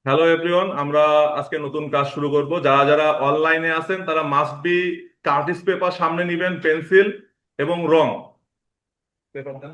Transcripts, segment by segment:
Hello everyone, আমরা আজকে নতুন কাজ শুরু করব। যারা যারা অনলাইনে আছেন তারা মাস্ট বি কার্টিস পেপার সামনে নিবেন, পেন্সিল এবং রং। পেপার দেন।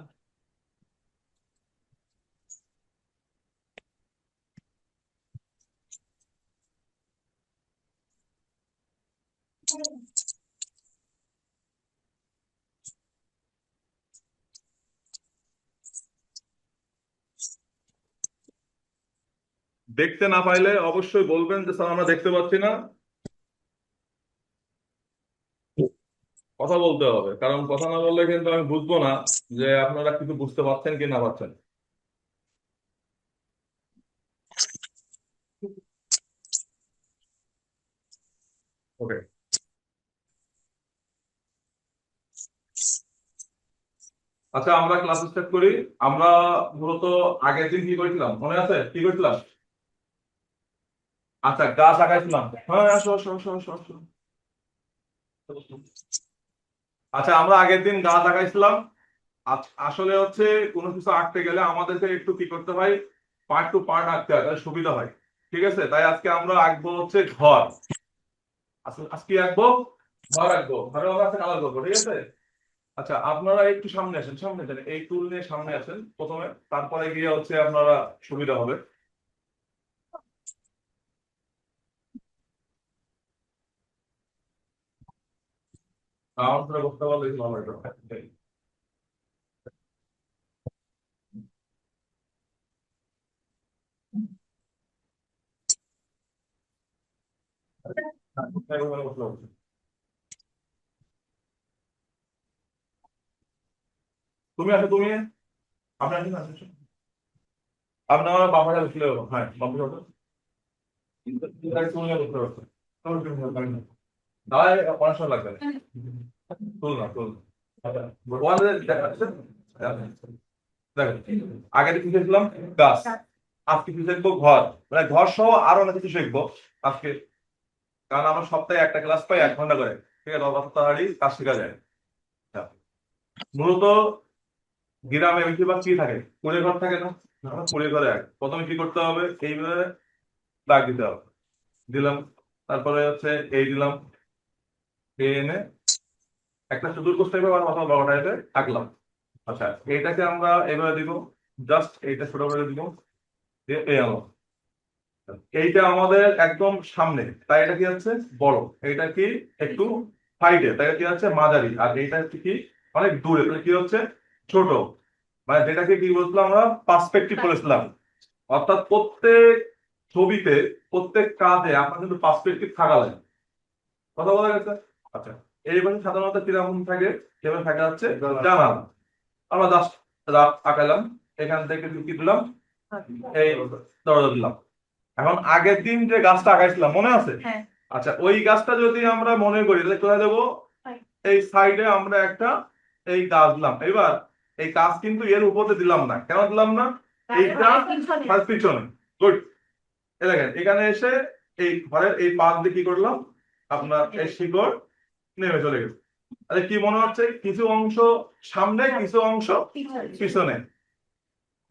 দেখতে না পাইলে অবশ্যই বলবেন যে স্যার আমরা দেখতে পাচ্ছি না। কথা বলতে হবে, কারণ কথা না বললে কিন্তু আমি বুঝবো না যে আপনারা কিছু বুঝতে পারছেন কি না পারছেন। ওকে। আচ্ছা, আমরা ক্লাস স্টার্ট করি। আমরা মূলত আগের দিন কি করেছিলাম মনে আছে? কি করেছিলাম? আচ্ছা, গাছ আঁকাইছিলাম। হ্যাঁ, আসো আসো আসো আসো আসো। আচ্ছা, আমরা আগের দিন গাছ আঁকাইছিলাম। আসলে হচ্ছে কোনো কিছু আঁকতে গেলে আমাদেরকে একটু কি করতে হয়, পার্ট টু পার্ট আঁকতে হয়, তাহলে সুবিধা হয়। ঠিক আছে, তাই আজকে আমরা আঁকবো হচ্ছে ঘর। আজকে আঁকবো ঘর, আঁকবো ঘরের আমরা একটা কালার করবো। ঠিক আছে। আচ্ছা, আপনারা একটু সামনে আসেন, সামনে আসেন, এই টুল নিয়ে সামনে আসেন প্রথমে, তারপরে গিয়ে হচ্ছে আপনারা সুবিধা হবে। আমার ধরে করতে পারলে ভালো হতো। তুমি আসো, তুমি আপনি আসেন, আসেন। আপনার বাবার সাথে ছিল। হ্যাঁ, বাবার সাথে তুমি করতে পারছো। দাঁড়ায় অনেক সময় লাগবে। তুল না, তুল না। আচ্ছা, ওয়ালে দেখা যাচ্ছে? দেখো, আগে কি শিখলাম? গাছ। আজকে কি শিখবো? ঘর। মানে ঘর সহ আরো অনেক কিছু শিখবো আজকে। কারণ আমরা সপ্তাহে একটা ক্লাস পাই 1 ঘন্টা করে। ঠিক আছে, অত তাড়াতাড়ি কাজ শেখা যায়। আচ্ছা, মূলত গ্রামে বেশিরভাগ কি থাকে? কুড়ে ঘর থাকে না? আমরা কুড়ে ঘরে প্রথমে কি করতে হবে, এইভাবে দাগ দিতে হবে। দিলাম। তারপরে হচ্ছে এই দিলাম, এই এনে একটা চতুর্ভুজ টাইপের বা অথবা বড় টাইপের আঁকলাম। আচ্ছা, এইটাকে আমরা এভাবে দিব। জাস্ট এইটা ছোট করে দিব, দিয়ে এই আনলাম। এইটা আমাদের একদম সামনে, তাই এটা কি হচ্ছে বড়। এইটা কি একটু সাইডে, তাই এটা কি হচ্ছে মাঝারি। আর এইটা হচ্ছে কি অনেক দূরে, তাহলে কি হচ্ছে ছোট। মানে যেটাকে কি বলছিলাম আমরা, পার্সপেক্টিভ করেছিলাম। অর্থাৎ প্রত্যেক ছবিতে, প্রত্যেক কাজে আপনার কিন্তু পার্সপেক্টিভ থাকা লাগে। কথা বলা গেছে? আচ্ছা, এইভাবে সাধারণত কিরকম থাকে? যেভাবে থাকে হচ্ছে জানালা। আমরা জাস্ট রাত আঁকালাম, এখান থেকে কি দিলাম, এই দরজা দিলাম। এখন আগের দিন যে গাছটা আঁকাইছিলাম মনে আছে? হ্যাঁ। আচ্ছা, ওই গাছটা যদি আমরা মনে করি তাহলে কোথায় দেবো? এই সাইডে আমরা একটা এই গাছ দিলাম। এবার এই গাছ কিন্তু এর উপরে দিলাম না, কেন দিলাম না? এইটা তার পিছনে। গুড। এই দেখেন, এখানে এসে এই ঘরের এই পাশ দিয়ে কি করলাম, আপনার এই শিকড় নেমে চলে গেছে। তাহলে কি মনে হচ্ছে, কিছু অংশ সামনে, কিছু অংশ পিছনে।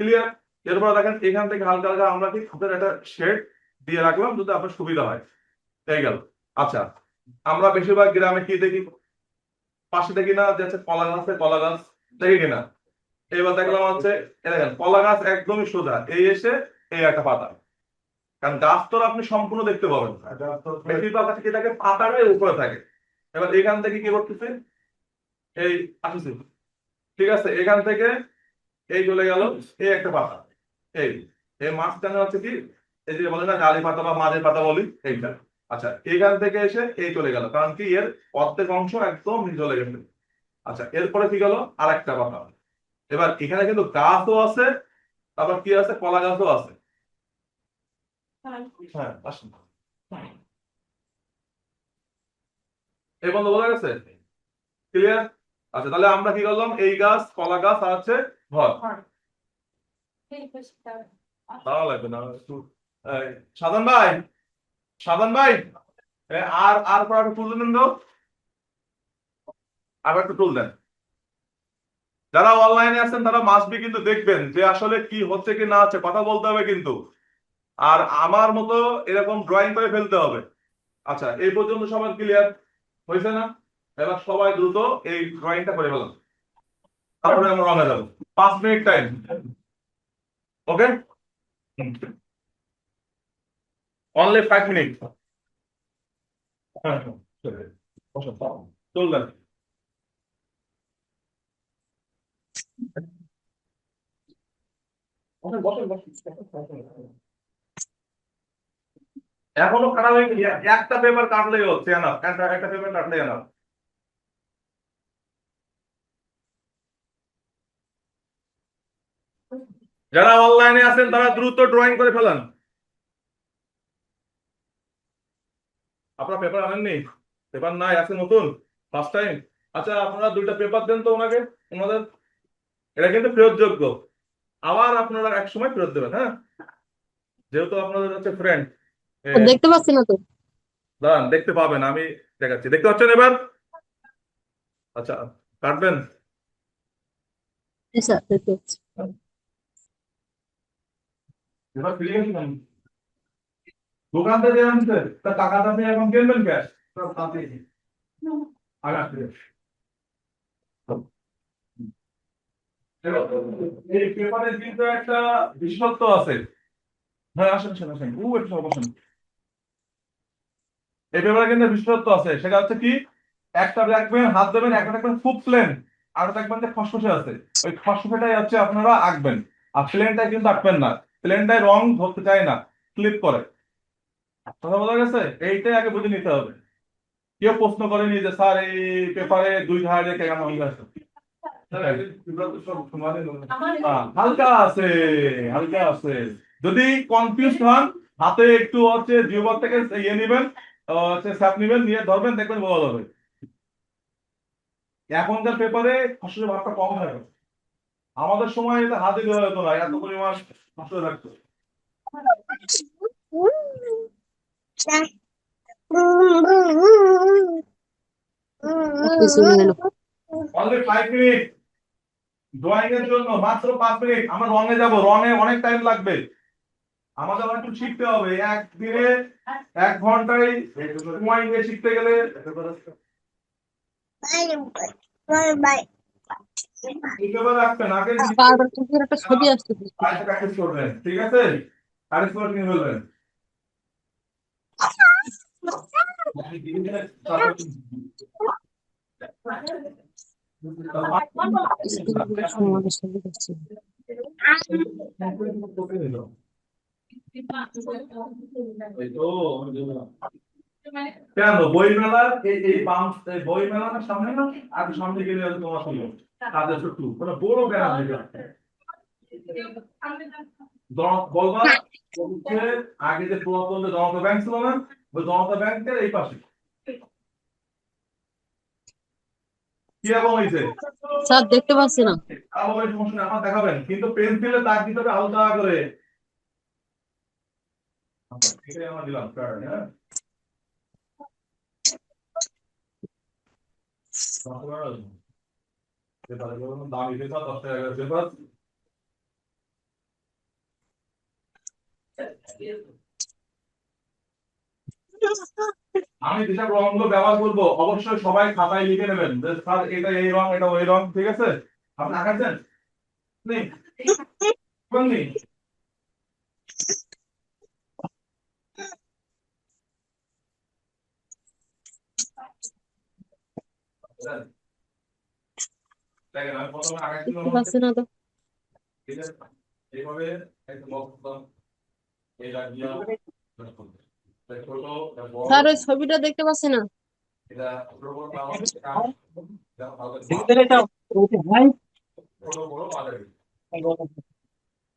ক্লিয়ার? এরপর দেখেন এখান থেকে হালকা হালকা আমরা কি ফুটের একটা শেড দিয়ে রাখলাম, যদি আপনার সুবিধা হয়। হয়ে গেল। আচ্ছা, আমরা বেশিরভাগ গ্রামে কি দেখি, পাশে দেখি না যে হচ্ছে কলা গাছে, কলা গাছ দেখি কিনা? এবার দেখলাম হচ্ছে, এই দেখেন কলা গাছ একদমই সোজা, এই এসে এই একটা পাতা। কারণ গাছ তো আর আপনি সম্পূর্ণ দেখতে পাবেন না, বেশিরভাগ গাছ কি থাকে, পাতাটাই উপরে থাকে। এবার এখান থেকে কি করতেছে, এই আসছে। ঠিক আছে, এখান থেকে এই চলে গেল এই একটা পাতা। এই এই মাঝখানে হচ্ছে কি, এই যে বলে না জালি পাতা বা মাঝের পাতা বলি, এইটা। আচ্ছা, এখান থেকে এসে এই চলে গেল, কারণ কি এর অর্ধেক অংশ একদম নিচে চলে গেছে। আচ্ছা, এরপরে কি গেল আরেকটা পাতা। এবার এখানে কিন্তু গাছও আছে, আবার কি আছে, কলা গাছও আছে। হ্যাঁ, আসুন। এই বন্ধ বোঝা গেছে? ক্লিয়ার? আচ্ছা, তাহলে আমরা কি করলাম, এই গাছ, কলা গাছ আর হচ্ছে ঘর। তাও লাগবে না একটু। এই, সাধন ভাই, সাধন ভাই, আর আর পর একটু তুলে দেন তো। আবার একটু তুল দেন। যারা অনলাইনে আছেন তারা মাস্ট বি কিন্তু দেখবেন যে আসলে কি হচ্ছে কি না হচ্ছে, কথা বলতে হবে কিন্তু। আর আমার মতো এরকম ড্রয়িং করে ফেলতে হবে। আচ্ছা, এই পর্যন্ত সবার ক্লিয়ার হয়েছে না? এবার সবাই দ্রুত এই ড্রয়িংটা করে ফেলাম, তারপরে আমরা রঙে যাবো। 5 মিনিট টাইম। ওকে, অনলি 5 মিনিট। হ্যাঁ হ্যাঁ, বসো, চলবেন। এখনো কাটা হয়নি, একটা পেপার কাটলেই হচ্ছে, এনাফ, একটা পেপার কাটলেই এনাফ। যারা অনলাইনে আছেন তারা দ্রুত ড্রয়িং করে ফেলান। আপনারা পেপার আনেননি? পেপার নাই, আছে নতুন, ফার্স্ট টাইম? আচ্ছা, আপনারা 2টা পেপার দেন তো ওনাকে, ওনাদের। এটা কিন্তু ফেরতযোগ্য, আবার আপনারা এক সময় ফেরত দেবেন, হ্যাঁ, যেহেতু আপনাদের হচ্ছে ফ্রেন্ড। দেখতে পাচ্ছি না তো। দাঁড়ান, দেখতে পাবেন, আমি দেখাচ্ছি। দেখতে পাচ্ছেন এবার? আচ্ছা, কাটবেন। জি স্যার, দেখতে পাচ্ছি। এবার ফিরে গেছেন দোকান থেকে আনছে, তা টাকাটা আপনি এখন কিনবেন ক্যাশ? আগে এই পেপারের কিন্তু একটা বিশেষত্ব আছে। হ্যাঁ, আসেন আসেন আসেন, একটু বসেন। এই পেপারে কিন্তু বিশেষত্ব আছে, সেটা হচ্ছে কি, একটা রাখবেন হাত দেবেন, একটা রাখবেন খুব প্লেন, আর দেখবেন যে খসখসে আছে, ওই খসখসেটাই হচ্ছে আপনারা আঁকবেন। আর প্লেনটাই কিন্তু আঁকবেন না, প্লেনটাই রং ধরতে চায় না, ক্লিপ করে। কথা বোঝা গেছে? এইটাই আগে বুঝে নিতে হবে। কেউ প্রশ্ন করেনি যে স্যার এই পেপারে 2 ধারে রেখে কেন হয়ে আছে। হালকা আছে, হালকা আছে। যদি কনফিউজ হন, হাতে একটু হচ্ছে জিওবার থেকে ইয়ে নিবেন, হচ্ছে স্যাপ নিবেন, নিয়ে ধরবেন, দেখবেন বোঝা যাবে। এখনকার পেপারে খসড়া ভাবটা কম থাকে। আমাদের সময় এটা হাতে দেওয়া হতো না, এত পরিমাণ খসড়া থাকতো। আপনি চলে গেল। অনলি 5 মিনিট ড্রয়িং এর জন্য, মাত্র 5 মিনিট। আমরা রঙে যাব, রঙে অনেক টাইম লাগবে, আমাদের অনেক কিছু শিখতে হবে। একদিনে 1 ঘন্টায় সময় নিয়ে শিখতে গেলে এইভাবে রাখবেন, আগে বারবার চোখের একটা ছবি আসছে। প্র্যাকটিস করবেন, ঠিক আছে? প্র্যাকটিস করে নিয়ে ফেলবেন। স্কুলগুলো সমাবেশ করছে। কেন বই মেলার এই বাম, বই মেলার সামনে না, আর সামনে গেলে হয়তো তোমার সঙ্গে তাদের ছোট্টু মানে বড় ব্যানার দিবে বলবা, হচ্ছে আগে যে পুরাতন যে জনতা ব্যাংক ছিল না, ওই জনতা ব্যাংকের এই পাশে। কিরকম হয়েছে? স্যার, দেখতে পাচ্ছি না। আবার ওই সমস্যা নেই, আমার দেখাবেন, কিন্তু পেন্সিলে দাগ দিতে হবে হালকা করে। আচ্ছা, এটাই আমার দিলাম কার্ড, হ্যাঁ। দামি পেপার, 10 টাকা পেপার। আমি যেসব রংগুলো ব্যবহার করবো অবশ্যই সবাই খাতায় লিখে নেবেন যে স্যার এটা এই রং, এটা ওই রং, ঠিক আছে? আপনি আঁকাচ্ছেন? নেই, নেই। দেখেন, আমি প্রথমে আঁকাচ্ছিলাম দেখতে হচ্ছে পাচ্ছি না তো। ঠিক আছে, এইভাবে একটা বক্স দিলাম, এই দাগ দিলাম, ছোট, বড়, স্যার, ওই ছবিটা দেখতে পাচ্ছি না। এটা ছোট বড় কাগজ, কাজ, ছোট বড় মাঝারি।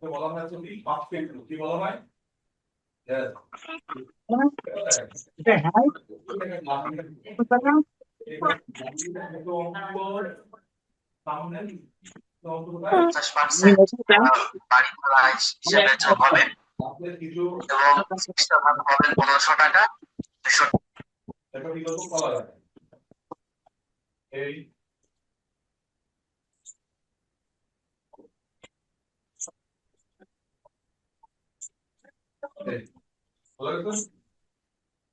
তো বলা হয়েছে কি 5 ফিট, কি বলা হয়? Yes. বাড়ি ভাড়া হিসেবে যোগ হবে এবং extra ভাড়া হবে 1500 টাকা। 200 টাকা বিকল্প পাওয়া যায়। এই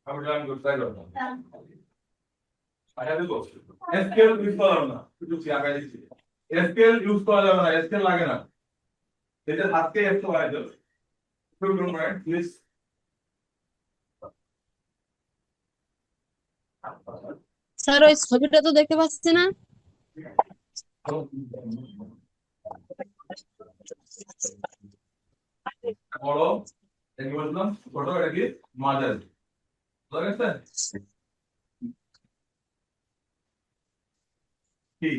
আমি ট্রাই করবো আগে দিব এসকেল ইউজ করা যাবে না একটু আগে দিচ্ছি এসকেল ইউজ করা যাবে না এসকেল লাগে না এটা আজকে একটু বাড়াই দাও প্লিজ স্যার ওই ছবিটা তো দেখতে পাচ্ছি না। বড় এটাকে বললাম ছোট এটা কি মাঝারি বুঝা গেছে কি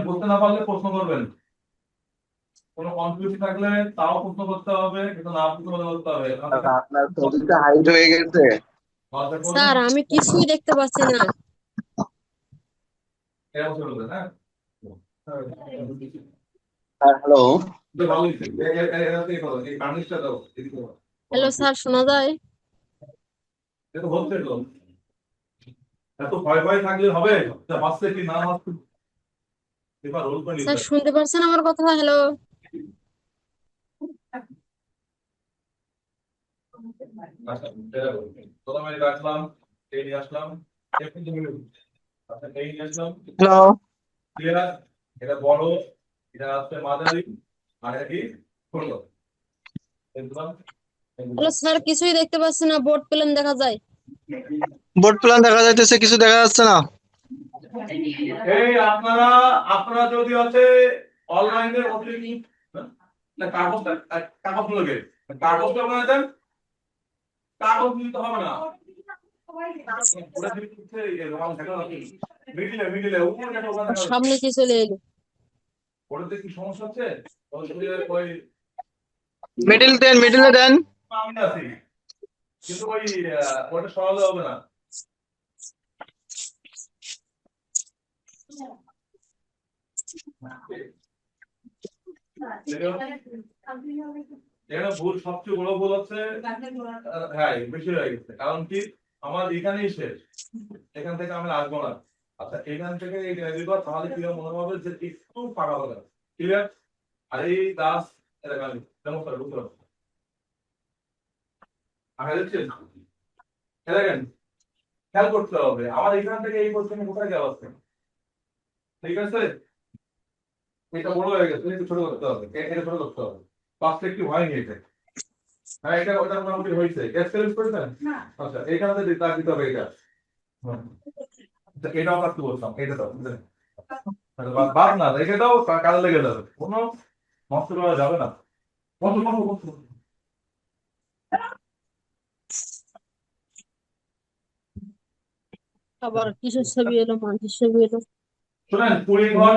বলতে না পারলে প্রশ্ন করবেন কোনো কনফিউশন থাকলে তাও প্রশ্ন করতে হবে কিন্তু না প্রশ্ন করতে হবে আপনার ছবিটা হাইড হয়ে গেছে। স্যার আমি কিছুই দেখতে পাচ্ছি না। এরকম চলবে হ্যাঁ হ্যালো, ভালো হয়েছে এই কার্নিশটা দাও এদিকে দাও হ্যালো স্যার, শোনা যায়? এটা তো হচ্ছে তো এত ভয় ভয় থাকলে হবে হাসতে কি না হাসতে এবার রোল করে স্যার নিতে শুনতে পাচ্ছেন আমার কথা? হ্যালো। আচ্ছা প্রথমে এটা আসলাম এই নিয়ে আসলাম একটু আচ্ছা এই নিয়ে আসলাম হ্যালো, ক্লিয়ার এটা বড় এটা আসছে মাঝারি আর এটা কি ছোট দেখলাম হ্যালো স্যার, কিছুই দেখতে পাচ্ছি না, বোর্ড প্ল্যান দেখা যায়। বোর্ড প্ল্যান দেখা যাইতেছে, কিছু দেখা যাচ্ছে না। এই আপনারা আপনারা যদি হচ্ছে অনলাইনে না কাগজটা কাগজ লাগে কাগজটা বানায় দেন কাগজ নিতে হবে না ওটা যদি হচ্ছে রং থাকে না মিডিলে মিডিলে উপরে একটা ওখানে আর সামনে কি চলে এলো? ওটাতে কি সমস্যা হচ্ছে ওই মিডিলে দেন। আমি আছি কিন্তু ওই ওটা সরালে হবে না এটা ভুল সবচেয়ে বড় ভুল হচ্ছে হ্যাঁ বেশি হয়ে গেছে কারণ কি আমার এখানেই শেষ এখান থেকে আমি আসবো না আচ্ছা এখান থেকে এই দিব তাহলে কি মনে হবে যে একটু ফাঁকা হবে ক্লিয়ার আর এই দাস এটা গালি যেমন করে বুঝতে পারছো আগে দেখছেন দেখেন খেয়াল করতে হবে আমার এখান থেকে এই পর্যন্ত কোথায় যাওয়া আছে ঠিক আছে এটা বড় হয়ে গেছে একটু ছোট করতে হবে এটা ছোট করতে হবে পার্সপেক্টিভ হয়নি এটা হ্যাঁ এটা ওটা মোটামুটি হয়েছে এক্সপেরিয়েন্স করেছেন আচ্ছা এইখানে দাগ দিতে হবে এটা আচ্ছা এটাও কাটতে বলতাম এটা দাও বাদ না রেখে দাও কাজে লেগে যাবে কোনো নষ্ট করা যাবে না বসো বসো বসো আবার কিসের ছবি এলো, মানুষের ছবি এলো? শোনেন কুড়ি ঘর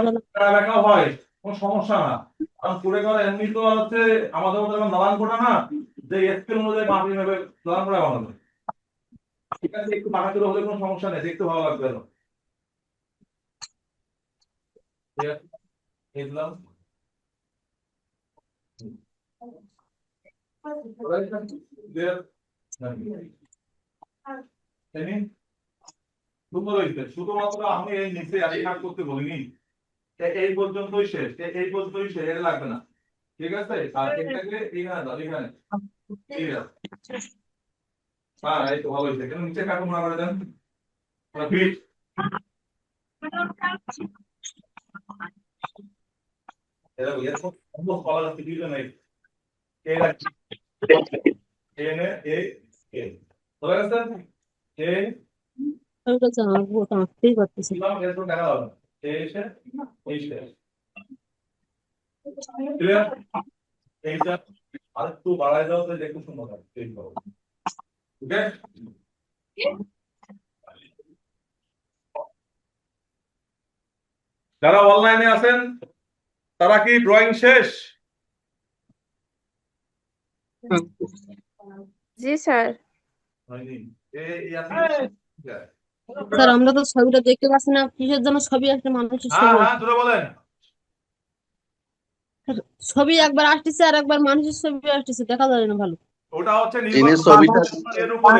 লেখাও হয় কোনো সমস্যা না কারণ কুড়ি ঘর এমনি তো হচ্ছে আমাদের মতো যেমন দালান কোটা না যে স্কেল অনুযায়ী মাটি নেবে দালান কোটা বানাবে ঠিক আছে একটু পাকাচুরো হলে কোনো সমস্যা নেই দেখতে ভালো লাগবে না ঠিক আছে এই দিলাম শুধুমাত্র আমি এই নিচে আর কাজ করতে বলিনি এই পর্যন্তই শেষ এই পর্যন্তই শেষ এটা লাগবে না ঠিক আছে আর এটাকে এখানে দাও এখানে ঠিক আছে হ্যাঁ এই তো ভালো হয়েছে কেন নিচে কাকে মনে করে দেন ফিট এরকম এরকম সমস্ত কলা যাচ্ছে কিছু নেই এ এনে এ ধরে গেছে এ ছবিটা তো আঁকবো, তো আঁকতেই পারতেছি না। দিলাম এরকম দেখা হবে এ এসে এই শেষ ক্লিয়ার এইটা আরেকটু বাড়ায় দাও তো দেখতে সুন্দর হয় এই করো ওকে যারা অনলাইনে আছেন তারা কি ড্রয়িং শেষ জি স্যার। হয়নি এই আছে স্যার আমরা তো ছবিটা দেখতে পাচ্ছি না, কিসের জন্য ছবি আসছে, মানুষের হ্যাঁ ছবি হ্যাঁ আসছে। জোরে বলেন ছবি একবার আসতেছে আর একবার মানুষের ছবি আসতেছে, দেখা যায় না ভালো। ওটা হচ্ছে যিনি নির্ভর ছবিটা এর উপরে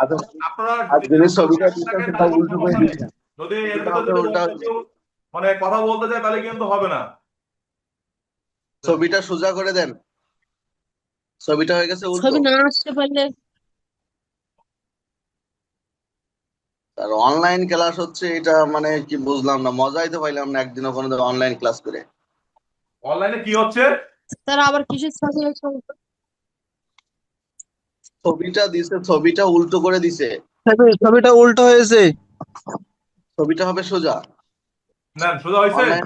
আচ্ছা, আপনারা আর যিনি ছবিটা দিচ্ছেন থাকে সেটা তাহলে কোনো উল্টো করে সমস্যা নেই দিচ্ছেন। যদি এর এটা ভিতরে হবে যদি উল্টা অন্য কেউ মানে কথা বলতে চায় তাহলে কিন্তু হবে না ছবিটা সোজা করে দেন। ছবিটা হয়ে গেছে উল্টো। ছবি না আসতে পারলে আর অনলাইন ক্লাস হচ্ছে এটা মানে কি বুঝলাম না, মজাই তো পাইলাম না একদিনও কোনো অনলাইন ক্লাস করে। অনলাইনে কি হচ্ছে? তারা আবার কিসের ছবি ছবিটা দিছে, ছবিটা উল্টো করে দিছে। ছবিটা উল্টো হয়েছে, ছবিটা হবে সোজা। নেন, সোজা হয়েছে। অনলাইন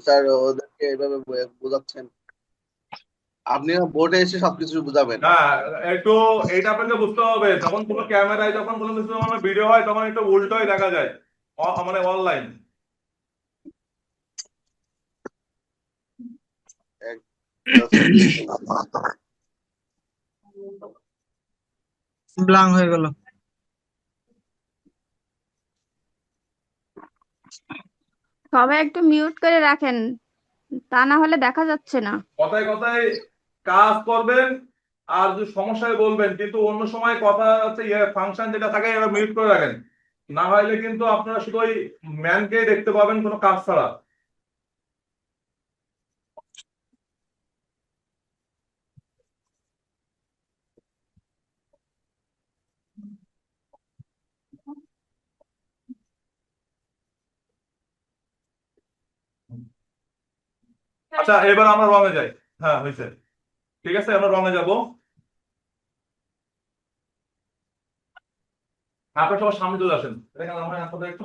স্যার ওদেরকে এভাবে বোঝাচ্ছেন, আপনি বোর্ডে এসে সবকিছু বুঝাবেন। হ্যাঁ, একটু এইটা আপনাকে বুঝতে হবে, যখন কোনো ক্যামেরায় যখন কোনো কিছু ভিডিও হয় তখন একটু উল্টোই দেখা যায়, মানে অনলাইন। ব্লাং হয়ে গেল। সবাই একটু মিউট করে রাখেন, তা না হলে দেখা যাচ্ছে না। কথায় কথায় কাজ করবেন, আর যদি সমস্যায় বলবেন, কিন্তু অন্য সময় কথা হচ্ছে ফাংশন যেটা থাকে এটা মিউট করে রাখেন, না হলে কিন্তু আপনারা শুধু ওই ম্যানকেই দেখতে পাবেন কোনো কাজ ছাড়া। আচ্ছা, এবার আমরা রঙে যাই। হ্যাঁ, হয়েছে। ঠিক আছে, আমরা রঙে যাব। আপনার সবার সামনে চলে আসেন। দেখেন আমরা আপনাদের একটু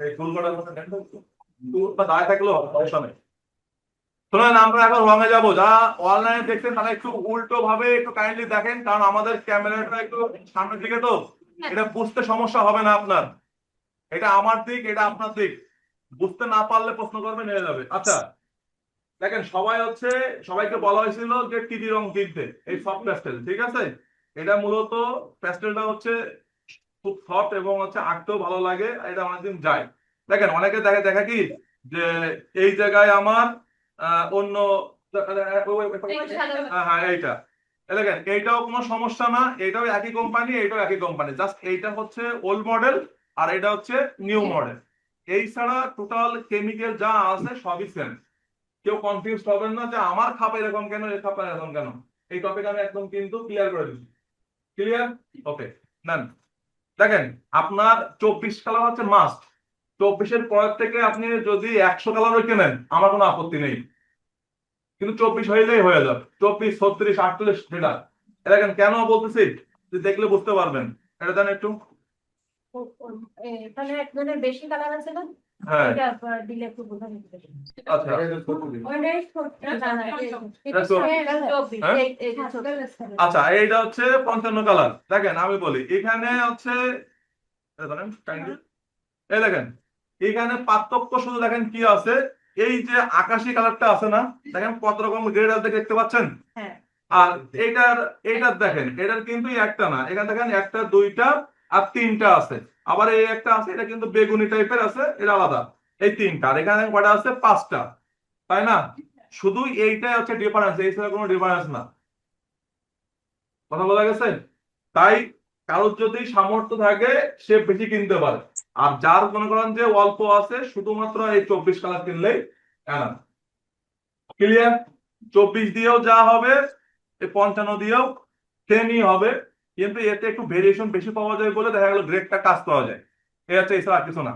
এই ফুল করার মধ্যে দেখেন তো একটু। বা দাঁড়ায় থাকলেও হবে, সমস্যা নেই। শুনুন, আমরা এখন রঙে যাব। যারা অনলাইনে দেখছেন তারা একটু উল্টো ভাবে একটু কাইন্ডলি দেখেন, কারণ আমাদের ক্যামেরাটা একটু সামনের দিকে তো, এটা বুঝতে সমস্যা হবে না আপনার। এটা আমার দিক, এটা আপনার দিক, বুঝতে না পারলে প্রশ্ন করবেন, হয়ে যাবে। আচ্ছা, দেখেন সবাই হচ্ছে, সবাইকে বলা হয়েছিল যে টিডি রং কিনতে, এই সফট প্যাস্টেল, ঠিক আছে। এটা মূলত প্যাস্টেলটা হচ্ছে খুব সফট এবং হচ্ছে আঁকতেও ভালো লাগে, এটা অনেকদিন যায়। দেখেন অনেকে দেখে দেখা কি যে এই জায়গায় আমার অন্য হ্যাঁ হ্যাঁ এইটা, এই দেখেন এইটাও কোনো সমস্যা না, এটাও একই কোম্পানি, এইটাও একই কোম্পানি, জাস্ট এইটা হচ্ছে ওল্ড মডেল আর এটা হচ্ছে নিউ মডেল। এই ছাড়া টোটাল কেমিক্যাল যা আছে সবই সেম। কেউ কনফিউজ হবেন না যে আমার খাপ এরকম কেন, এর খাপ এরকম কেন। এই টপিক আমি একদম কিন্তু ক্লিয়ার করে দিচ্ছি। ক্লিয়ার? ওকে, নেন। দেখেন আপনার 24 কালার হচ্ছে মাস্ট। 24-এর পর থেকে আপনি যদি 100 কালারও কেনেন আমার কোনো আপত্তি নেই, কিন্তু 24 হইলেই হয়ে যাবে। 24, 36, 48 যেটা, দেখেন কেন বলতেছি যে দেখলে বুঝতে পারবেন। এটা জানেন একটু। তাহলে এক ধরনের বেশি কালার আছে না, হ্যাঁ, এটা দিলে একটু বোঝা যাবে। আচ্ছা। ওইটাই ছোট, না, না, এটা তো- হ্যাঁ? আচ্ছা, এইটা হচ্ছে 55 কালার। দেখেন আমি বলি, এখানে হচ্ছে এই ধরেন, kindly, এই দেখেন এখানে পার্থক্য শুধু দেখেন কি আছে, এই যে আকাশি কালারটা আছে না, দেখেন কত রকম গ্রেড আছে দেখতে পাচ্ছেন। হ্যাঁ। আর এইটার দেখেন, এটার কিন্তু একটা না, এখানে দেখেন একটা, দুইটা আর তিনটা আছে। আবার এই একটা আছে, এটা কিন্তু বেগুনি টাইপের আছে, এটা আলাদা। এই তিনটা, আর এখানে কয়টা আছে? 5টা, তাই না? শুধু এইটাই হচ্ছে ডিফারেন্স, এই ছাড়া কোনো ডিফারেন্স না। কথা বলা গেছে? তাই কারোর যদি সামর্থ্য থাকে সে বেশি কিনতে পারে, আর যার মনে করেন যে অল্প আছে শুধুমাত্র এই 24 কালার কিনলেই এনাফ। ক্লিয়ার? 24 দিয়েও যা হবে, এই 55 দিয়েও সেমই হবে, কিন্তু এতে একটু ভেরিয়েশন বেশি পাওয়া যায় বলে দেখা গেল গ্রেডটা কাজ পাওয়া যায়। এই হচ্ছে, এছাড়া আর কিছু না।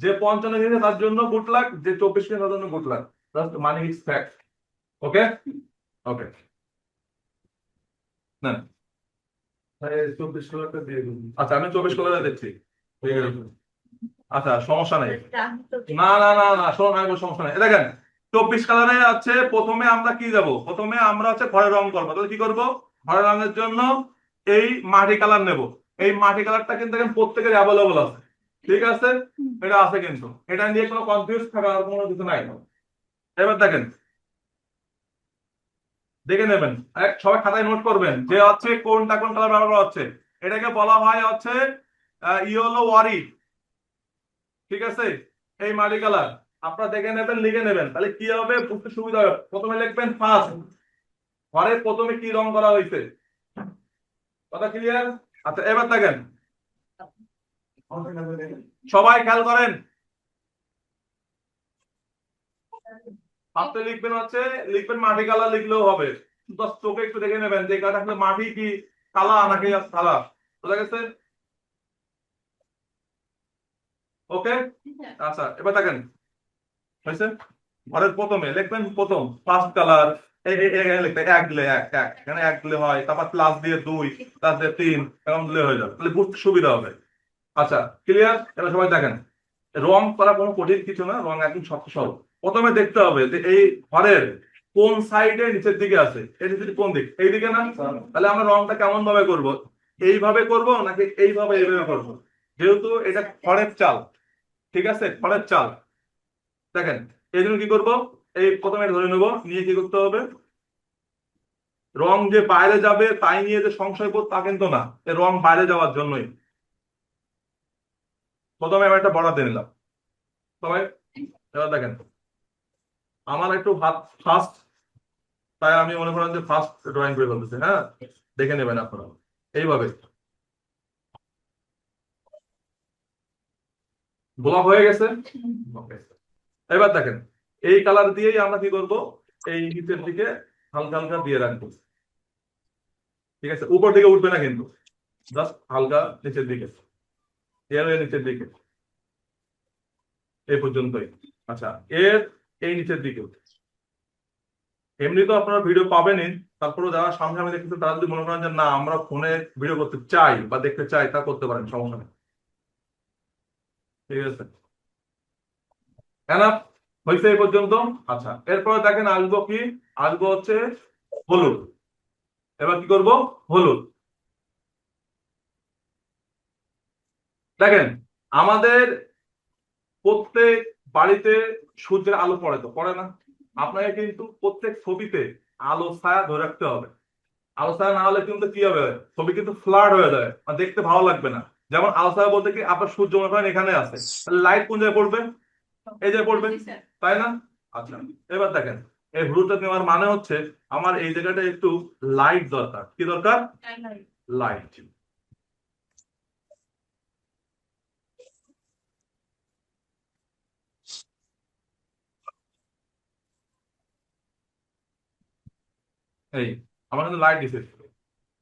যে 55 কিনেছে তার জন্য গুড লাক, যে 24 কিনেছে তার জন্য good luck. Just money is fact. Okay, okay, না। এই 24 কালারটা দিয়ে দিন। আচ্ছা, আমি 24 কালারে দেখছি। ঠিক আছে। আচ্ছা, সমস্যা নেই। না না না না, শোন, আমি বলছি সমস্যা নেই। এই দেখেন 24 কালারে আছে, প্রথমে আমরা কি যাব? প্রথমে আমরা হচ্ছে ঘরে রং করবো। তাহলে কি করব? ঘরে রঙের জন্য এই মাটি কালার নেব। এই মাটি কালারটা কিন্তু দেখেন প্রত্যেকের অ্যাভেলেবল আছে, ঠিক আছে। এটা আছে, কিন্তু এটা নিয়ে কোনো কনফিউজ থাকার কোনো কিছু নাই। এবার দেখেন, দেখে নেবেন, সবাই খাতায় নোট করবেন যে হচ্ছে কোনটা কোন কালার ব্যবহার করা হচ্ছে। এটাকে বলা হয় হচ্ছে ইয়েলো ওয়ারি, ঠিক আছে। এই মাটি কালার আপনারা দেখে নেবেন, লিখে নেবেন, তাহলে কি হবে বুঝতে সুবিধা হবে। প্রথমে লিখবেন ফার্স্ট, ঘরের প্রথমে কি রং করা হয়েছে। কথা ক্লিয়ার? আচ্ছা, এবার দেখেন, সবাই খেয়াল করেন। আপনি লিখবেন হচ্ছে, লিখবেন মাটি কালার লিখলেও হবে, জাস্ট চোখে একটু দেখে নেবেন যে এটা আসলে মাটি কি কালা নাকি সাদা। বুঝা গেছে? ওকে, আচ্ছা এবার দেখেন হয়েছে। ঘরের প্রথমে লিখবেন, প্রথম ফার্স্ট কালার লিখবেন, এক দিলে এক এক, এখানে এক দিলে হয়, তারপর প্লাস দিয়ে 2, প্লাস দিয়ে 3, এরকম দিলে হয়ে যাবে, তাহলে বুঝতে সুবিধা হবে। আচ্ছা ক্লিয়ার? এবার সবাই দেখেন, রং করা কোনো কঠিন কিছু না, রং একদম শক্ত সরল। প্রথমে দেখতে হবে যে এই ঘরের কোন সাইডে নিচের দিকে আছে, এই নিচের কোন দিক, এই দিকে না? তাহলে আমরা রংটা কেমন ভাবে করব, এইভাবে করব নাকি এইভাবে এইভাবে করব? যেহেতু এটা খড়ের চাল, ঠিক আছে, খড়ের চাল। দেখেন এই জন্য কি করব, এই প্রথমে ধরে নেব, নিয়ে কি করতে হবে, রং যে বাইরে যাবে তাই নিয়ে যে সংশয় বোধ তা কিন্তু না, এই রং বাইরে যাওয়ার জন্যই। প্রথমে আমি একটা বর্ডার দিয়ে নিলাম সবাই। এবার দেখেন আমার একটু হাত ফাস্ট, তাই আমি মনে করেন যে ফার্স্ট ড্রয়িং করে ফেলতেছি। হ্যাঁ, দেখে নেবেন আপনারা এইভাবে। গোলাপ হয়ে গেছে। Okay. এবার দেখেন এই কালার দিয়েই আমরা কি করব, এই নিচের দিকে হালকা হালকা দিয়ে রাখবো, ঠিক আছে? উপর দিকে উঠবে না কিন্তু, জাস্ট হালকা নিচের দিকে, এর নিচের দিকে, এই পর্যন্তই। আচ্ছা এর এই নিচের দিকে। এমনি তো আপনারা ভিডিও পাবেনই, তারপরে যারা সামনে আমি দেখতেছি তারা যদি মনে করেন যে না আমরা ফোনে ভিডিও করতে চাই বা দেখতে চাই, তা করতে পারেন, সমস্যা নেই, ঠিক আছে? এনাফ হয়েছে এই পর্যন্ত। আচ্ছা এরপরে দেখেন আসবো কি, আসবো হচ্ছে হলুদ। এবার কি করব, হলুদ। দেখেন আমাদের প্রত্যেক বাড়িতে সূর্যের আলো পড়ে, তো পড়ে না? আপনাকে কিন্তু প্রত্যেক ছবিতে আলো ছায়া ধরে রাখতে হবে। আলো ছায়া না হলে কিন্তু কি হবে, ছবি কিন্তু ফ্লাড হয়ে যায়, মানে দেখতে ভালো লাগবে না। যেমন আলো ছায়া বলতে কি, আপনার সূর্য মনে করেন এখানে আছে, লাইট কোন জায়গায় পড়বে, এই জায়গায় পড়বে, তাই না? আচ্ছা এবার দেখেন এই হলুদটা নেওয়ার মানে হচ্ছে আমার এই জায়গাটা একটু লাইট দরকার। কি দরকার? লাইট। এই আমার কিন্তু লাইট দিছে,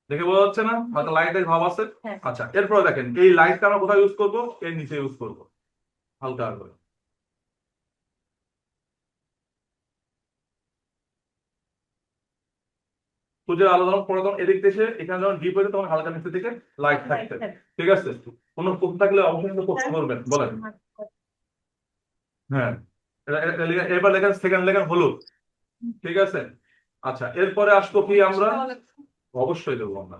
দেখে বোঝা যাচ্ছে না? হয়তো লাইটের ভাব আছে। হ্যাঁ। আচ্ছা এরপরে দেখেন এই লাইটটা আমরা কোথায় ইউজ করবো, এর নিচে ইউজ করবো হালকা করে। সূর্যের আলো যখন পড়ে তখন এদিক থেকে এখানে যখন ডিপ হয়েছে তখন হালকা নিচে থেকে লাইট থাকতে, ঠিক আছে? কোনো প্রশ্ন থাকলে অবশ্যই কিন্তু প্রশ্ন করবেন, বলেন। হ্যাঁ, এবার লেখেন সেকেন্ড, লেখেন হলুদ, ঠিক আছে? আচ্ছা এরপরে আসবো কি আমরা, অবশ্যই দেবো আমরা।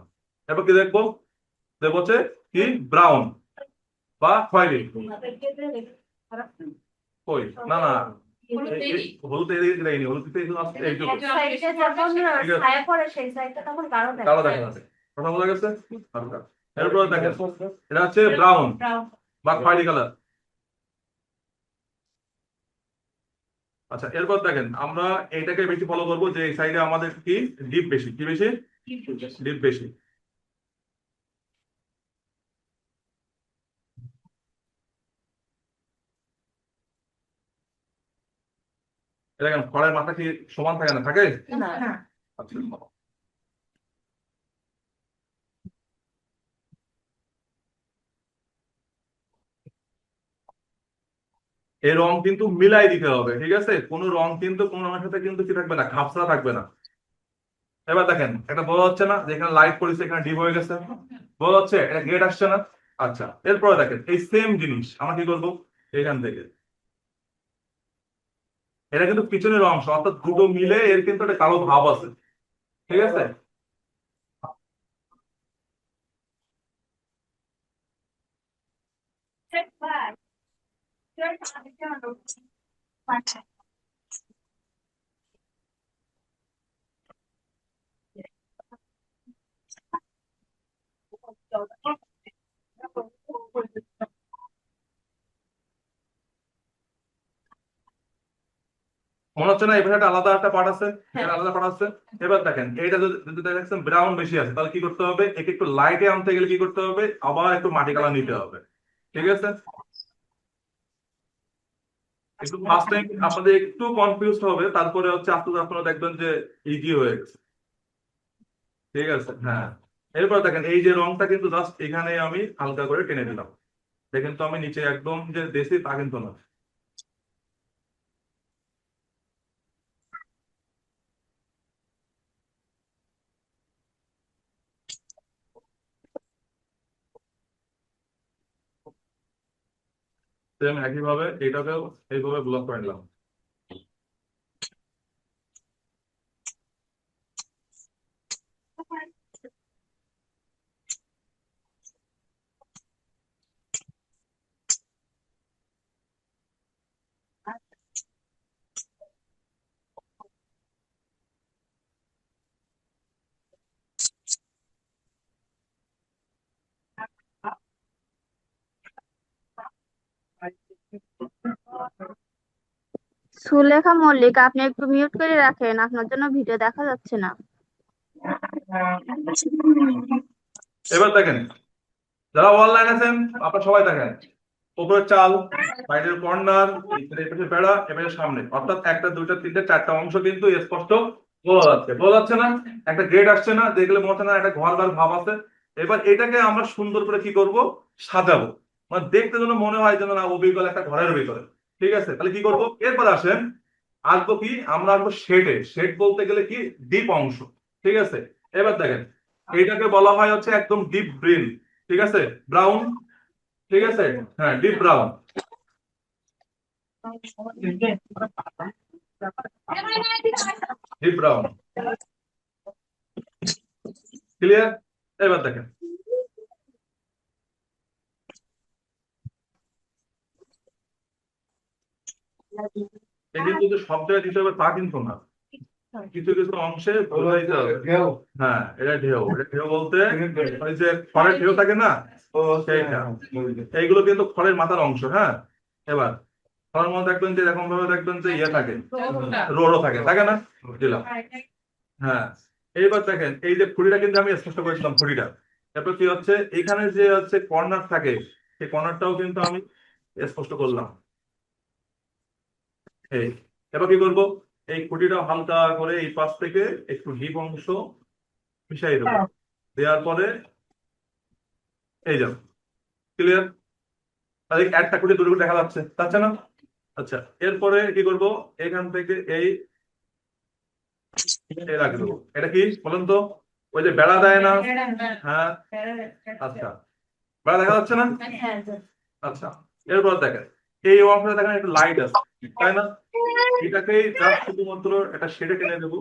এবার কি দেখবো, দেখবো হচ্ছে কি ব্রাউন বা খয়েরি। কই না না, হলুদ এদিকে দেয়নি, হলুদ দিতে এইটুকু ছায়া পড়ে সেই সাইডটা তখন গাঢ় কালো দেখা যাচ্ছে। কথা বোঝা গেছে? হালকা। এরপরে দেখেন এটা হচ্ছে ব্রাউন বা খয়েরি কালার। আচ্ছা এরপর দেখেন আমরা এইটাকে বেশি ফলো করবো, যে এই সাইডে আমাদের কি ডিপ বেশি, কি বেশি, ডিপ বেশি। দেখেন খড়ের মাথা কি সমান থাকে না, থাকে? না আচ্ছা এই রং কিন্তু মিলাই দিতে হবে, ঠিক আছে? কোনো রং কিন্তু কোনো রঙের সাথে কিন্তু কি থাকবে না, খাপসা থাকবে না। এবার দেখেন এটা বোঝা যাচ্ছে না, যেখানে লাইট পড়েছে এখানে ডিপ হয়ে গেছে, বোঝা যাচ্ছে? এটা গ্রেড আসছে না? আচ্ছা এরপরে দেখেন এই সেম জিনিস আমরা কি করবো, এখান থেকে এটা কিন্তু পিছনের অংশ, অর্থাৎ দুটো মিলে এর কিন্তু একটা কালো ভাব আছে, ঠিক আছে? মনে হচ্ছে না এই পাশে একটা আলাদা একটা পার্ট আছে, এখানে আলাদা পার্ট আছে। এবার দেখেন এইটা যদি দেখছেন ব্রাউন বেশি আছে, তাহলে কি করতে হবে, একে একটু লাইটে আনতে গেলে কি করতে হবে, আবার একটু মাটি কালার নিতে হবে, ঠিক আছে? একটু ফার্স্ট টাইম আপনাদের একটু কনফিউজ হবে, তারপরে হচ্ছে আস্তে আস্তে আপনারা দেখবেন যে ইজি হয়ে গেছে। ঠিক আছে, হ্যাঁ। এরপর দেখেন এই যে রংটা কিন্তু জাস্ট এখানে আমি হালকা করে টেনে দিলাম, দেখেন তো আমি নিচে একদম যে দেশি তা কিন্তু না। সেম একইভাবে এটাকেও এইভাবে ব্লক করে নিলাম। সুলেখা মল্লিক, আপনি একটু মিউট করে রাখেন, আপনার জন্য ভিডিও দেখা যাচ্ছে না। এবার দেখেন যারা অনলাইন আছেন আপনারা সবাই দেখেন, উপরের চাল, সাইডের কর্নার, এই পাশে বেড়া, এবারে সামনে, অর্থাৎ একটা দুইটা তিনটে চারটা অংশ কিন্তু স্পষ্ট বোঝা যাচ্ছে না? একটা গ্রেড আসছে না? দেখলে মনে হচ্ছে না একটা ঘর বার ভাব আছে। এবার এটাকে আমরা সুন্দর করে কি করব, সাজাবো, মানে দেখতে যেন মনে হয় যেন না অবিকল একটা ঘরের ভিতরে। ঠিক আছে, তাহলে কি করব, এরপর আসেন আসবো কি, আমরা আসবো শেডে। শেড বলতে গেলে কি, ডিপ অংশ। ঠিক আছে, এবার দেখেন এইটাকে বলা হয় হচ্ছে একদম ডিপ গ্রিন। ঠিক আছে, ব্রাউন। ঠিক আছে, হ্যাঁ, deep brown, deep brown. Clear? এবার দেখেন এই কিন্তু যে সব জায়গায় দিতে হবে তা কিন্তু না, কিছু কিছু অংশে বোঝাইতে হবে। হ্যাঁ, এটা ঢেউ। এটা ঢেউ বলতে ওই যে খড়ের ঢেউ থাকে না, সেইটা। এইগুলো কিন্তু খড়ের মাথার অংশ। হ্যাঁ, এবার খড়ের মধ্যে দেখবেন যে এরকম ভাবে দেখবেন যে ইয়ে থাকে, রোডও থাকে, থাকে না? দিলাম, হ্যাঁ। এইবার দেখেন এই যে খুঁড়িটা কিন্তু আমি স্পষ্ট করেছিলাম, খুঁড়িটা। এরপর কি হচ্ছে, এখানে যে হচ্ছে কর্নার থাকে, সেই কর্নারটাও কিন্তু আমি স্পষ্ট করলাম। এই, এবার কি করব, এই খুঁটিটা হালকা করে এই পাশ থেকে একটু ডিপ অংশ মিশাই দেবো, দেওয়ার পরে এই যাও। ক্লিয়ার? তাহলে একটা খুঁটি দুটো করে দেখা যাচ্ছে, যাচ্ছে না? আচ্ছা, এরপরে কি করব, এখান থেকে এই রাখি দেবো। এটা কি বলেন তো, ওই যে বেড়া দেয় না? হ্যাঁ, আচ্ছা, বেড়া দেখা যাচ্ছে না? আচ্ছা, এরপর দেখেন এই অংশটা দেখেন একটু লাইট আছে, তাই না? এটাকে জাস্ট শুধুমাত্র একটা শেডে টেনে দেবো,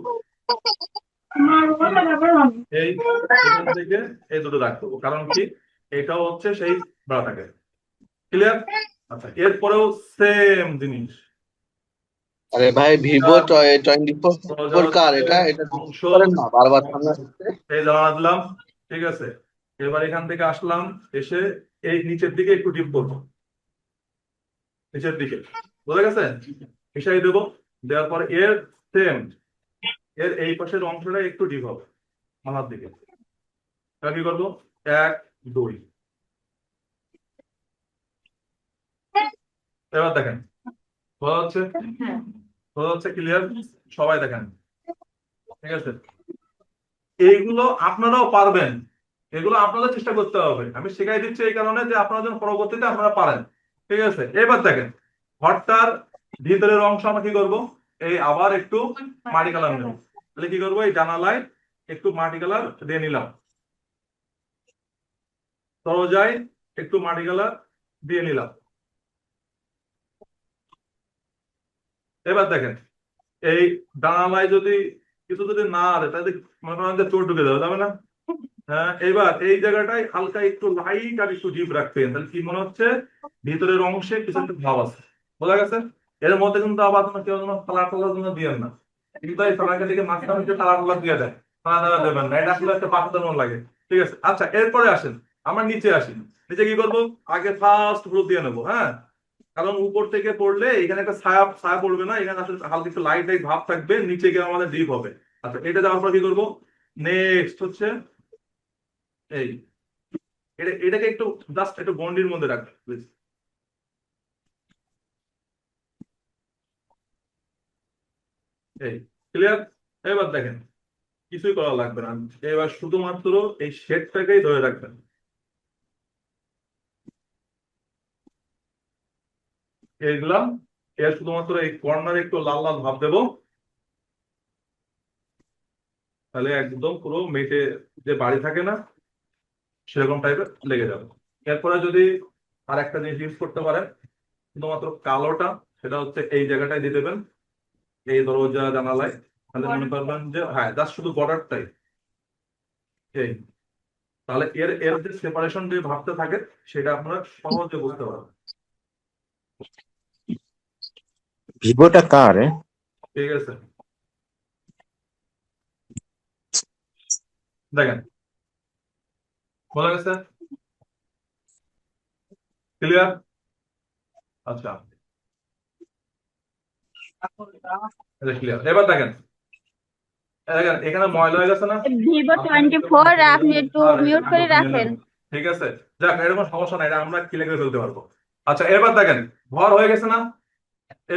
এই এখান থেকে এই দুটো রাখবো, কারণ কি এটাও হচ্ছে সেই বেড়াটাকে। ক্লিয়ার? আচ্ছা, এরপরেও সেম জিনিস, আরে ভাই, ভিভো 24 কার এটা? এটা অংশ করেন না, বারবার সামনে আসছে। এই জানা দিলাম। ঠিক আছে, এবার এখান থেকে আসলাম, এসে এই নিচের দিকে একটু ডিপ করবো, নিচের দিকে, বোঝা গেছে? মিশাই দেবো, দেওয়ার পরে এর সেম, এর এই পাশের অংশটা একটু ডিপ হবে মাথার দিকে। এবার কি করবো, 1 2, এবার দেখেন বোঝা যাচ্ছে? বোঝা যাচ্ছে? ক্লিয়ার? সবাই দেখেন। ঠিক আছে, এইগুলো আপনারাও পারবেন, এগুলো আপনাদের চেষ্টা করতে হবে। আমি শিখাই দিচ্ছি এই কারণে যে আপনারা যেন পরবর্তীতে আপনারা পারেন। ঠিক আছে, এবার দেখেন ঘরটার ভিতরের অংশ আমরা কি করবো, এই আবার একটু মাটি কালার নেব। তাহলে কি করবো, এই জানালায় একটু মাটি কালার দিয়ে নিলাম, দরজায় একটু মাটি কালার দিয়ে নিলাম। এবার দেখেন এই জানালায় যদি কিছু যদি না আছে তাহলে মনে করেন যে চোর ঢুকে যাবে, যাবে না? হ্যাঁ, এবার এই জায়গাটায় হালকা একটু লাইট আর একটু ডিপ রাখবেন, তাহলে কি মনে হচ্ছে ভিতরের অংশে কিছু একটা ভাব আছে। বোঝা গেছে? এর মধ্যে কিন্তু আবার কোনো কেউ যেন কালার টালার জন্য দিয়েন না, কিন্তু এই সবাইকে দিকে মাঝখানে একটু কালার টালার দিয়ে দেয়, কালার দেবেন না, এটা আসলে একটা বাচ্চাদের মন লাগে। ঠিক আছে, আচ্ছা, এরপরে আসেন আমরা নিচে আসি। নিচে কি করবো, আগে ফার্স্ট হলুদ দিয়ে নেবো। হ্যাঁ, কারণ উপর থেকে পড়লে এখানে একটা ছায়া ছায়া পড়বে না, এখানে আসলে হালকা একটু লাইট লাইট ভাব থাকবে, নিচে গিয়ে আমাদের ডিপ হবে। আচ্ছা, এটা যাওয়ার পর কি করবো, নেক্সট হচ্ছে এই, এটাকে একটু জাস্ট একটু গন্ডির মধ্যে রাখবেন প্লিজ। এই ক্লিয়ার। এবার দেখেন কিছুই করা লাগবে না, এবার শুধুমাত্র এই শেডটাকেই ধরে রাখবেন। এই দিলাম, এর শুধুমাত্র এই কর্নারে একটু লাল লাল ভাব দেবো, তাহলে একদম পুরো মেটে যে বাড়ি থাকে না সেরকম টাইপের লেগে যাবে। এরপরে যদি আর একটা জিনিস ইউজ করতে পারেন, শুধুমাত্র কালোটা, সেটা হচ্ছে এই জায়গাটায় দিয়ে দেবেন, এই দরজা জানালায়, তাহলে মনে করবেন যে হ্যাঁ জাস্ট শুধু বর্ডারটাই এই, তাহলে এর এর যে সেপারেশন যে ভাবতে থাকে সেটা আপনারা সহজে বুঝতে পারবেন। ভিভোটা কার? ঠিক আছে, দেখেন বোঝা গেছে, ক্লিয়ার। আচ্ছা ক্লিয়ার। এবার দেখেন, দেখেন এখানে ময়লা হয়ে গেছে না, Vivo 24 আপনি একটু মিউট করে রাখেন। ঠিক আছে, যাক এরকম সমস্যা নাই, এটা আমরা ক্লিয়ার করে ফেলতে পারবো। আচ্ছা এবার দেখেন ঘর হয়ে গেছে না,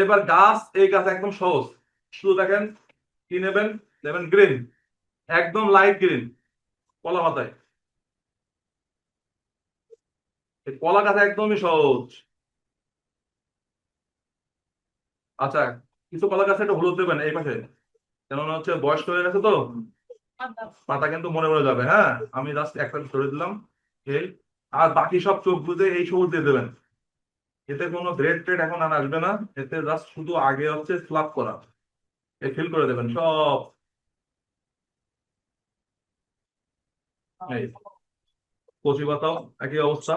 এবার গাছ, এই গাছ একদম সহজ, শুধু দেখেন কি নেবেন, নেবেন গ্রিন, একদম লাইট গ্রিন, কলা পাতায়। এই কলা গাছ একদমই সহজ। আচ্ছা কিছু কলা গাছে একটু হলুদ দেবেন এই পাশে, কেননা হচ্ছে বয়স্ক হয়ে গেছে তো, পাতা কিন্তু মনে মনে যাবে। হ্যাঁ আমি জাস্ট একটা ধরে দিলাম এই, আর বাকি সব চোখ বুঝে এই সবুজ দিয়ে দেবেন। এতে কোনো গ্রেড ট্রেড এখন আর আসবে না, এতে জাস্ট শুধু আগে হচ্ছে স্ল্যাপ করা, এই ফিল করে দেবেন সব। এই কচি পাতাও একই অবস্থা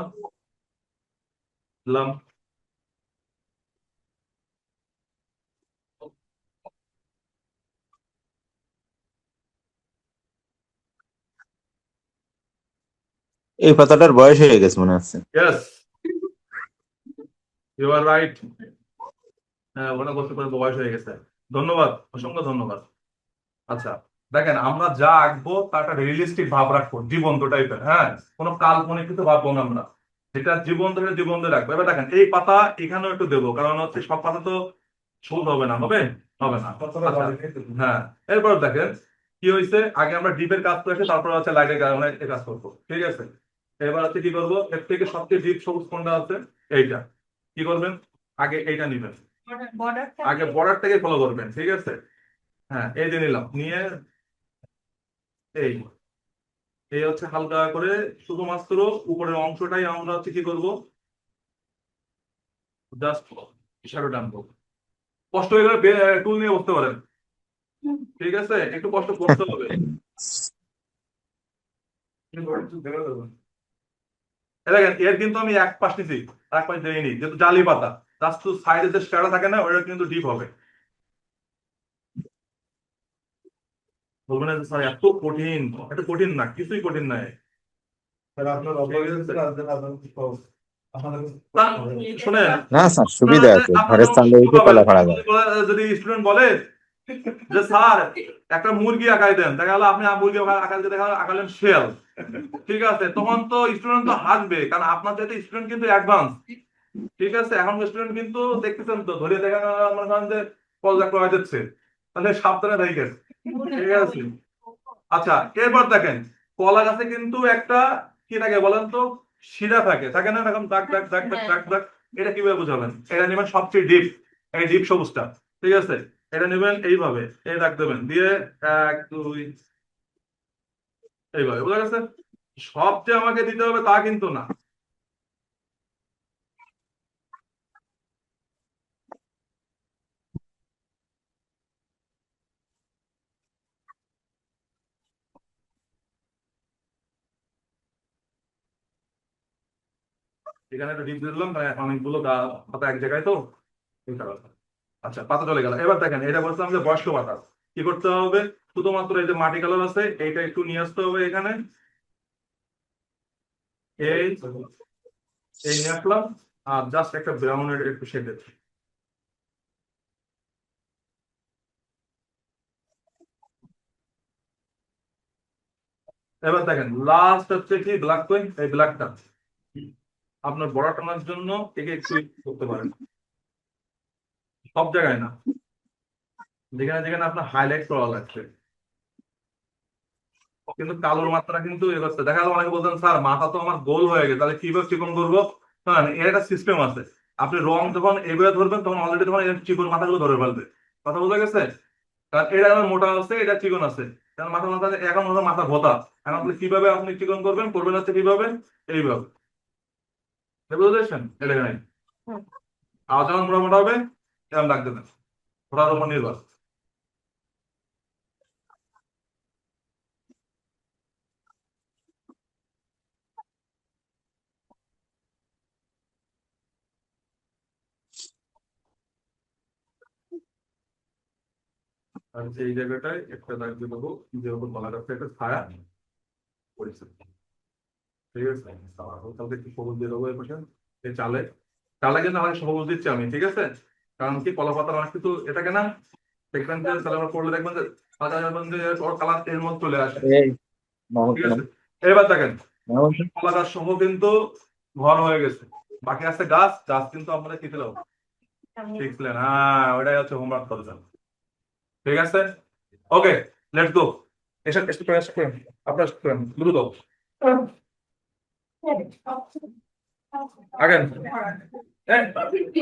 দিলাম। এই পাতাটার বয়স হয়ে গেছে মনে হচ্ছে। Yes, you are right. হ্যাঁ ওটা করতে পারে, বয়স হয়ে গেছে। ধন্যবাদ, অসংখ্য ধন্যবাদ। আচ্ছা দেখেন আমরা যা আঁকবো তার একটা রিয়েলিস্টিক ভাব রাখবো, জীবন্ত টাইপের, হ্যাঁ কোনো কাল্পনিক কিছু ভাববো না আমরা, যেটা জীবন্ত সেটা জীবন্ত রাখবো। এবার দেখেন এই পাতা এখানেও একটু দেবো, কারণ হচ্ছে সব পাতা তো সবুজ হবে না, হবে হবে না। আচ্ছা, হ্যাঁ এরপর দেখেন কি হয়েছে, আগে আমরা ডিপের কাজ করে আসি, তারপর হচ্ছে লাইটের কারণে এই কাজ করবো, ঠিক আছে। এবার হচ্ছে কি করবো, এর থেকে সবচেয়ে ডিপ সবুজ কোনটা আছে, এইটা। কি করবেন, আগে এইটা নিবেন, আগে বর্ডার থেকে ফলো করবেন, ঠিক আছে। হ্যাঁ এই যে নিলাম, নিয়ে এই এই হচ্ছে হালকা করে শুধুমাত্র উপরের অংশটাই আমরা হচ্ছে কি করবো, জাস্ট শ্যাডো টানবো। কষ্ট হয়ে গেলে টুল নিয়ে বসতে পারেন, ঠিক আছে, একটু কষ্ট করতে হবে। দেখেন এর কিন্তু আমি এক পাশ নিছি, আর এক পাশ দিইনি, যেহেতু জালি পাতা, জাস্ট সাইডে যে শ্যাডো থাকে না ওটা কিন্তু ডিপ হবে। বলবেন না যে স্যার এত কঠিন, এত কঠিন না, কিছুই কঠিন নাই। তা, শোনেন, না স্যার, সুবিধা আছে, ঘরের সামনে উঠে কলা ফাড়া যায়। যদি স্টুডেন্ট বলে যে স্যার একটা মুরগি আঁকাই দেন, দেখা গেলো আপনি মুরগি আঁকাইতে দেখা গেলো আঁকালেন শেল, ঠিক আছে, তখন তো স্টুডেন্ট তো হাসবে, কারণ আপনার যেহেতু স্টুডেন্ট কিন্তু অ্যাডভান্স, ঠিক আছে, এখন স্টুডেন্ট কিন্তু দেখতেছেন তো, ধরে দেখা গেলো মনে করেন যে প্রজেক্ট করা যাচ্ছে, তাহলে সাবধানে থাকেন, ঠিক আছে। আচ্ছা এরপর দেখেন কলা গাছে কিন্তু একটা কি থাকে বলেন তো, শিরা থাকে, থাকে না এরকম দাগ দাগ দাগ দাগ দাগ দাগ, এটা কিভাবে বুঝাবেন, এটা নেবেন সবচেয়ে ডিপ, এই ডিপ সবুজটা, ঠিক আছে, এটা নেবেন এইভাবে, এই দাগ দেবেন, দিয়ে 1 2 এইভাবে, বুঝা গেছে। সব যে আমাকে দিতে হবে তা কিন্তু না। এখানে একটা ডিপ দিলাম, মানে অনেকগুলো পাতা এক জায়গায় তো, এই কারণে। আচ্ছা পাতা চলে গেল। এবার দেখেন এটা বলছিলাম যে বয়স্ক পাতা, কি করতে হবে, শুধুমাত্র এই যে মাটি কালার আছে এইটা একটু নিয়ে আসতে হবে এখানে, এই এই নিয়ে আসলাম, আর জাস্ট একটা ব্রাউনের একটু শেড। এবার দেখেন লাস্ট হচ্ছে কি ব্ল্যাক কই, এই ব্ল্যাকটা আপনার বড় টানার জন্য একে একটু করতে পারেন, সব জায়গায় না, যেখানে যেখানে আপনার হাইলাইট করা লাগছে, কিন্তু কালোর মাত্রা কিন্তু এ করতে দেখা গেল অনেকে বলতেন স্যার মাথা তো আমার গোল হয়ে গেছে, তাহলে কিভাবে চিকন করবো? হ্যাঁ, এর একটা সিস্টেম আছে। আপনি রং যখন এভাবে ধরবেন তখন অলরেডি তখন এর চিকন মাথাগুলো ধরে ফেলবে। কথা বোঝা গেছে? কারণ এটা আমার মোটা আছে, এটা চিকন আছে। কারণ মাথা মাথা এখন হলো মাথা ভোতা। এখন আপনি কিভাবে আপনি চিকন করবেন, করবেন হচ্ছে কিভাবে? এইভাবে। বুঝতে পেরেছেন? এটা নাই। আর যখন মোটা মোটা হবে এরকম রাখ দেবেন, ওটার উপর নির্ভর। আর এই জায়গাটায় একটা দাগ দিয়ে দেবো, যেহেতু বলা যাচ্ছে একটা ছায়া পড়েছে। ঠিক আছে, কালকে একটু সবুজ দিয়ে দেবো এই পাশে, এই চালে চালে কিন্তু অনেক সবুজ দিচ্ছি আমি। ঠিক আছে, কারণ কি কলা পাতার অনেক কিছু এটাকে না দেখবেন যে তাহলে আমরা পড়লে দেখবেন যে কালার এর মধ্যে চলে আসে। ঠিক আছে, এবার দেখেন কলা গাছ সহ কিন্তু ঘর হয়ে গেছে, বাকি আছে গাছ। গাছ কিন্তু আপনাদের কি ছিল? শিখছিলেন, হ্যাঁ, ওইটাই হচ্ছে হোমওয়ার্ক করবেন। ঠিক আছে, ওকে, লেটস গো। এসব একটু প্রয়াস করেন, আপনার করেন দ্রুত আগেন।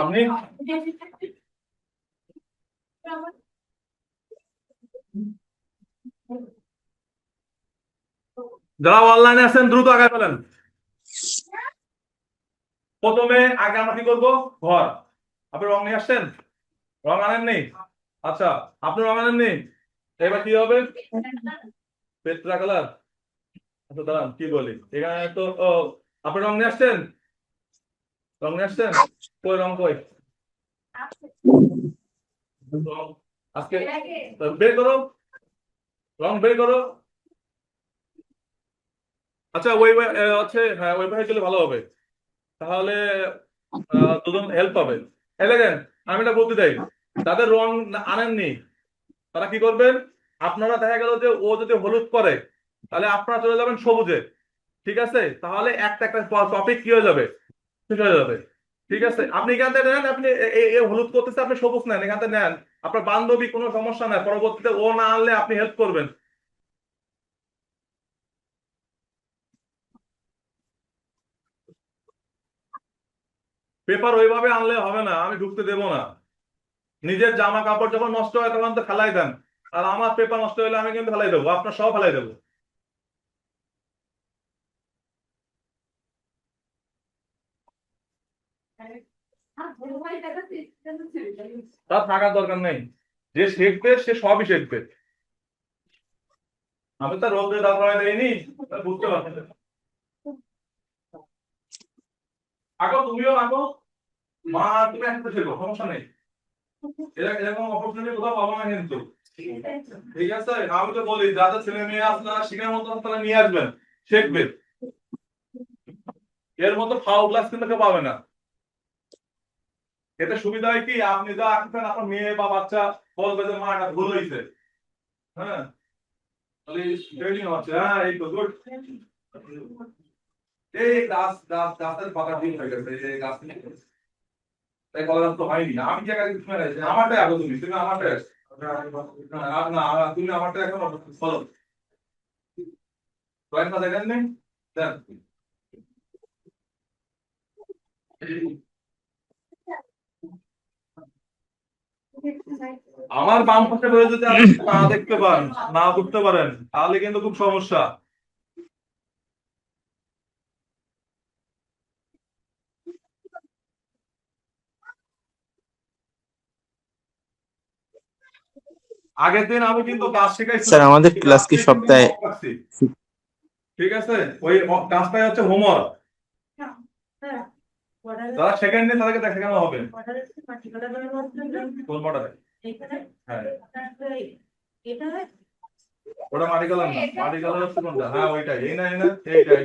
আপনি যারা অনলাইনে আছেন দ্রুত আগে ফেলেন। প্রথমে আগে আমরা কি করবো? ঘর। আপনি রং নিয়ে আসছেন? রং আনেননি? আচ্ছা, আপনি রং আনেননি? এবার কি হবে? Petra colour. আচ্ছা দাঁড়ান, কি বলি এখানে তো আপনি রং নিয়ে আসছেন? রং নিয়ে আসছেন? কই রং কই? রং আজকে বের করো, রং বের করো। আচ্ছা ওই হচ্ছে, হ্যাঁ ওই পাশে গেলে ভালো হবে, তাহলে দুজন হেল্প পাবে। এই দেখেন, আমি এটা বলতে চাই, যাদের রং আনেননি তারা কি করবেন? আপনারা দেখা গেল যে ও যদি হলুদ করে তাহলে আপনারা চলে যাবেন সবুজে। ঠিক আছে, তাহলে একটা একটা টপিক কি হয়ে যাবে? শেষ হয়ে যাবে। ঠিক আছে, আপনি এখান থেকে নেন, আপনি হলুদ করতেছে, আপনি সবুজ নেন, এখান থেকে নেন। আপনার বান্ধবী কোনো সমস্যা নাই, পরবর্তীতে ও না আনলে আপনি হেল্প করবেন। পেপার ওইভাবে আনলে হবে না, আমি ঢুকতে দেবো না। নিজের জামা কাপড় যখন নষ্ট হয় তখন তো ফেলাই দেন, আর আমার পেপার নষ্ট হলে আমি কিন্তু ফেলাই দেবো, আপনার সব ফেলাই দেবো। তার থাকার দরকার নেই, যে শিখবে সে সবই শিখবে। আমি তো রোদ দাঁড়ায় দেয়নি, বুঝতে পারছি। আগো তুমিও আগো, মা তুমি একটা শেখো, সমস্যা নেই। এরকম অপরচুনিটি কোথাও পাবো না কিন্তু। ঠিক আছে, আমি তো বলি যাদের ছেলে মেয়ে আপনারা শেখার মতো আপনারা নিয়ে আসবেন, শিখবে। এর মতো ফাও ক্লাস কিন্তু কেউ পাবে না। এতে সুবিধা হয় কি, আপনি যা আঁকছেন আপনার মেয়ে বা বাচ্চা বলবে যে মা এটা ভুল হয়েছে। হ্যাঁ, তাহলে ট্রেনিং হচ্ছে। হ্যাঁ, এই তো গুড। এই গাছের পাতা ঠিক হয়ে গেছে, এই গাছ তাই কলা তো হয়নি। আমি যে কাজ আমারটাই আগো, তুমি আমারটাই আসো। না, তুমি আমারটা এখন ফলো ড্রয়িং খাতা দেখেন নেই দেন। আমার বাম পাশে রয়ে যদি আপনি না দেখতে পান, না বুঝতে পারেন, তাহলে কিন্তু খুব সমস্যা। আগের দিন আমি কিন্তু কাজ শেখাইছি। স্যার আমাদের ক্লাস কি সপ্তাহে? ঠিক আছে, ওই কাজটাই হচ্ছে হোমওয়ার্ক। যারা সেকেন্ড দিন তাদেরকে শেখানো হবে। কোন মডেলে? হ্যাঁ, ওটা মাটি কালার না, মাটি কালার হচ্ছে কোনটা? হ্যাঁ ওইটাই, এই না এইটাই।